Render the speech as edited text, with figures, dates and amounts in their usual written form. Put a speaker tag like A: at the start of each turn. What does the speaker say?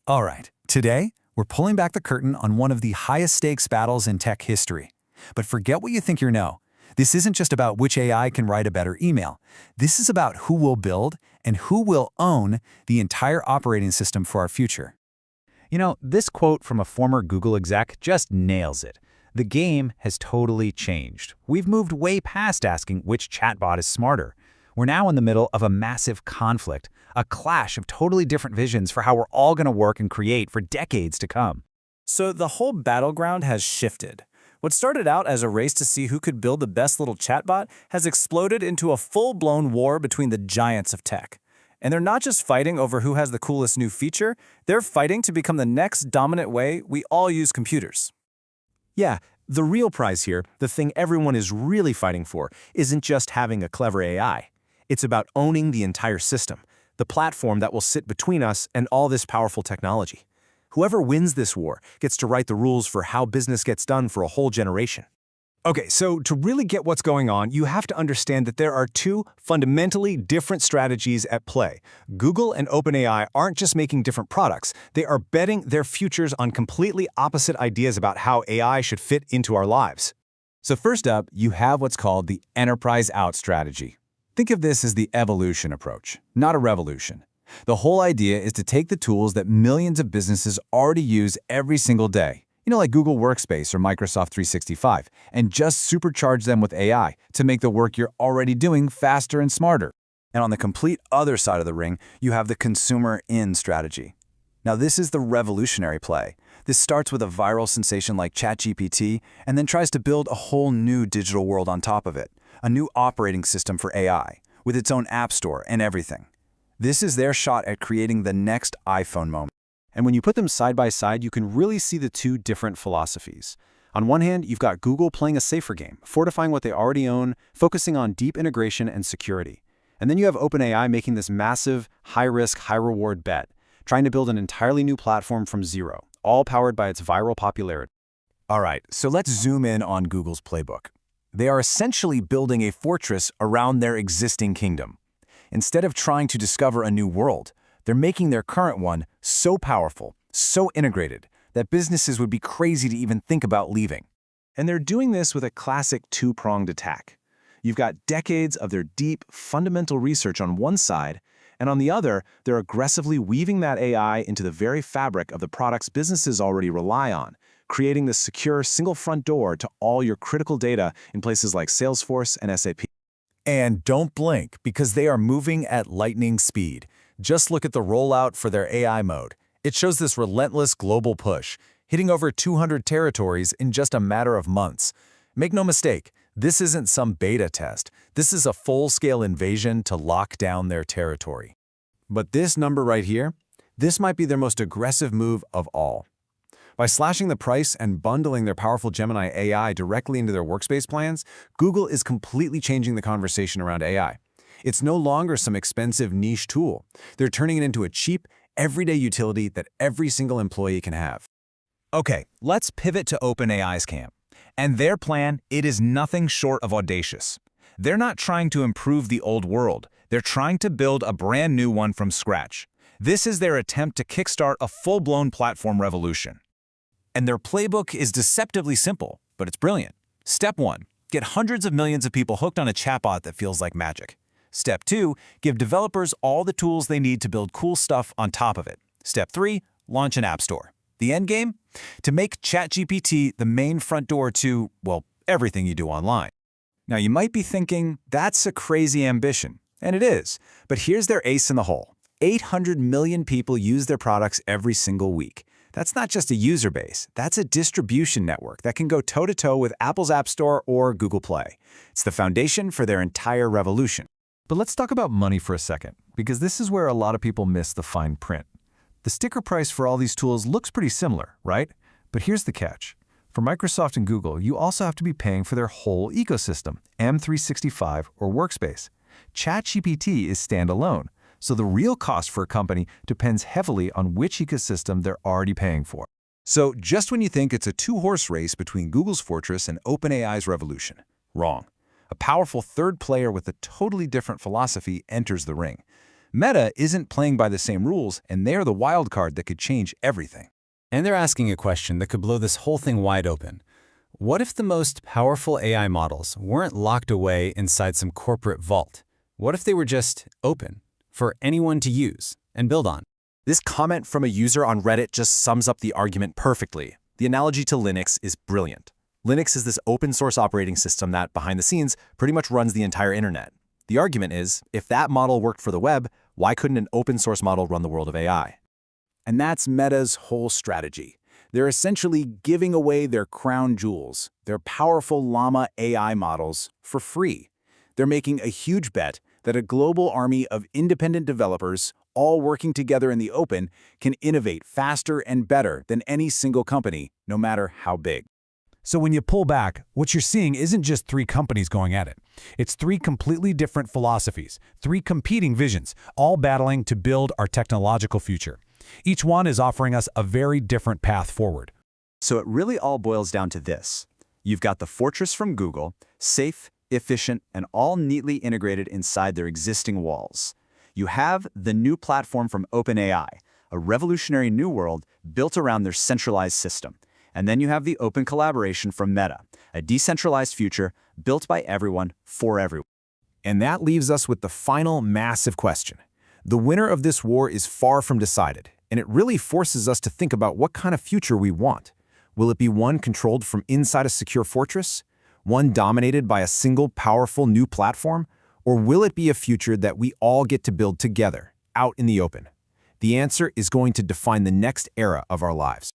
A: All right, today, we're pulling back the curtain on one of the highest stakes battles in tech history. But forget what you think you know. This isn't just about which AI can write a better email. This is about who will build and who will own the entire operating system for our future.
B: You know, this quote from a former Google exec just nails it. The game has totally changed. We've moved way past asking which chatbot is smarter. We're now in the middle of a massive conflict, a clash of totally different visions for how we're all going to work and create for decades to come.
C: So the whole battleground has shifted. What started out as a race to see who could build the best little chatbot has exploded into a full-blown war between the giants of tech. And they're not just fighting over who has the coolest new feature, they're fighting to become the next dominant way we all use computers.
D: Yeah, the real prize here, the thing everyone is really fighting for, isn't just having a clever AI. It's about owning the entire system, the platform that will sit between us and all this powerful technology. Whoever wins this war gets to write the rules for how business gets done for a whole generation. Okay, so to really get what's going on, you have to understand that there are two fundamentally different strategies at play. Google and OpenAI aren't just making different products, they are betting their futures on completely opposite ideas about how AI should fit into our lives.
A: So first up, you have what's called the enterprise out strategy. Think of this as the evolution approach, not a revolution. The whole idea is to take the tools that millions of businesses already use every single day, like Google Workspace or Microsoft 365, and just supercharge them with AI to make the work you're already doing faster and smarter. And on the complete other side of the ring, you have the consumer in strategy. Now this is the revolutionary play. This starts with a viral sensation like ChatGPT and then tries to build a whole new digital world on top of it, a new operating system for AI, with its own app store and everything. This is their shot at creating the next iPhone moment.
D: And when you put them side by side, you can really see the two different philosophies. On one hand, you've got Google playing a safer game, fortifying what they already own, focusing on deep integration and security. And then you have OpenAI making this massive, high-risk, high-reward bet, trying to build an entirely new platform from zero, all powered by its viral popularity.
A: All right, so let's zoom in on Google's playbook. They are essentially building a fortress around their existing kingdom. Instead of trying to discover a new world, they're making their current one so powerful, so integrated, that businesses would be crazy to even think about leaving.
D: And they're doing this with a classic two-pronged attack. You've got decades of their deep, fundamental research on one side, and on the other, they're aggressively weaving that AI into the very fabric of the products businesses already rely on, creating this secure single front door to all your critical data in places like Salesforce and SAP.
A: And don't blink, because they are moving at lightning speed. Just look at the rollout for their AI mode. It shows this relentless global push, hitting over 200 territories in just a matter of months. Make no mistake, this isn't some beta test. This is a full-scale invasion to lock down their territory. But this number right here, this might be their most aggressive move of all. By slashing the price and bundling their powerful Gemini AI directly into their Workspace plans, Google is completely changing the conversation around AI. It's no longer some expensive niche tool. They're turning it into a cheap, everyday utility that every single employee can have.
B: Okay, let's pivot to OpenAI's camp. And their plan, it is nothing short of audacious. They're not trying to improve the old world. They're trying to build a brand new one from scratch. This is their attempt to kickstart a full-blown platform revolution.
A: And their playbook is deceptively simple, but it's brilliant. Step 1, get hundreds of millions of people hooked on a chatbot that feels like magic. Step 2, give developers all the tools they need to build cool stuff on top of it. Step 3, launch an app store. The end game? To make ChatGPT the main front door to, well, everything you do online. Now you might be thinking, that's a crazy ambition. And it is. But here's their ace in the hole. 800 million people use their products every single week. That's not just a user base, that's a distribution network that can go toe-to-toe with Apple's App Store or Google Play. It's the foundation for their entire revolution. But let's talk about money for a second, because this is where a lot of people miss the fine print. The sticker price for all these tools looks pretty similar, right? But here's the catch. For Microsoft and Google, you also have to be paying for their whole ecosystem, M365 or Workspace. ChatGPT is standalone. So the real cost for a company depends heavily on which ecosystem they're already paying for. So just when you think it's a two-horse race between Google's fortress and OpenAI's revolution, wrong. A powerful third player with a totally different philosophy enters the ring. Meta isn't playing by the same rules, and they're the wild card that could change everything.
B: And they're asking a question that could blow this whole thing wide open. What if the most powerful AI models weren't locked away inside some corporate vault? What if they were just open for anyone to use and build on?
C: This comment from a user on Reddit just sums up the argument perfectly. The analogy to Linux is brilliant. Linux is this open source operating system that, behind the scenes, pretty much runs the entire internet. The argument is, if that model worked for the web, why couldn't an open source model run the world of AI?
A: And that's Meta's whole strategy. They're essentially giving away their crown jewels, their powerful Llama AI models, for free. They're making a huge bet that a global army of independent developers, all working together in the open, can innovate faster and better than any single company, no matter how big. So when you pull back, what you're seeing isn't just three companies going at it. It's three completely different philosophies, three competing visions, all battling to build our technological future. Each one is offering us a very different path forward.
B: So it really all boils down to this. You've got the fortress from Google, safe, efficient, and all neatly integrated inside their existing walls. You have the new platform from OpenAI, a revolutionary new world built around their centralized system. And then you have the open collaboration from Meta, a decentralized future built by everyone for everyone.
D: And that leaves us with the final massive question. The winner of this war is far from decided, and it really forces us to think about what kind of future we want. Will it be one controlled from inside a secure fortress? One dominated by a single powerful new platform? Or will it be a future that we all get to build together, out in the open? The answer is going to define the next era of our lives.